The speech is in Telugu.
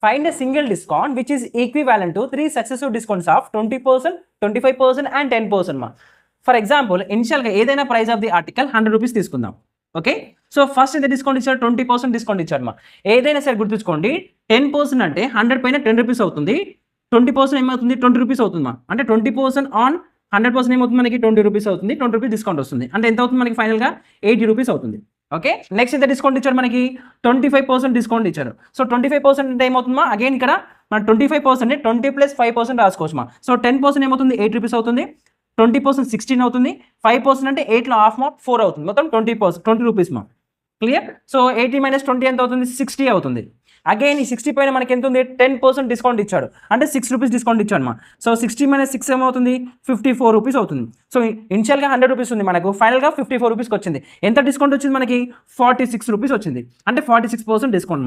Find a single discount which is equivalent to 3 successive discounts of 20%, 25% and 10% మా. ఫర్ ఎగ్జాంపుల్ ఇనిషియల్గా ఏదైనా price of the article 100 rupees తీసుకుందాం. ఓకే, సో ఫస్ట్ ఎంత డిస్కౌంట్ ఇచ్చారు, 20% డిస్కౌంట్ ఇచ్చారు మా. ఏదైనా సరే గుర్తుంచుకోండి, 10% అంటే 100 పైన 10 రూపీస్ అవుతుంది, 20% ఏమవుతుంది 20 రూపీస్ అవుతుంది మా. అంటే 20% ఆన్ 100% ఏమవుతుంది మనకి 20 రూపీస్ అవుతుంది, 20 రూపీస్ డిస్కౌంట్ వస్తుంది. అంటే ఎంత అవుతుంది మనకి ఫైనల్గా 80 రూపీస్ అవుతుంది. ఓకే, నెక్స్ట్ ఎంత డిస్కౌంట్ ఇచ్చారు మనకి, 25% డిస్కౌంట్ ఇచ్చారు. సో 25% అంటే ఏమవుతుందా, అగైన్ ఇక్కడ మన 25% 20 + 5% రాసుకోవచ్చు మా. సో 10% ఏమవుతుంది 8 రూపీస్ అవుతుంది, 20% 16 అవుతుంది, 5% అంటే 8లో హాఫ్ మా 4 అవుతుంది, మొత్తం 20 రూపీస్ మా. క్లియర్. సో 80 - 20 ఎంత అవుతుంది, 60 అవుతుంది. అగైన్ ఈ 60 పైన మనకి ఎంత ఉంది, 10% డిస్కౌంట్ ఇచ్చాడు, అంటే 6 రూపీస్ డిస్కౌంట్ ఇచ్చాడు మా. సో 60 - 6 ఏమవుతుంది, 54 రూపీస్ అవుతుంది. సో ఇనిషియల్గా 100 రూపీస్ ఉంది మనకు, ఫైనల్గా 54 రూపీస్కి వచ్చింది. ఎంత డిస్కౌంట్ వచ్చింది మనకి, 46 రూపీస్ వచ్చింది, అంటే 46% డిస్కౌంట్.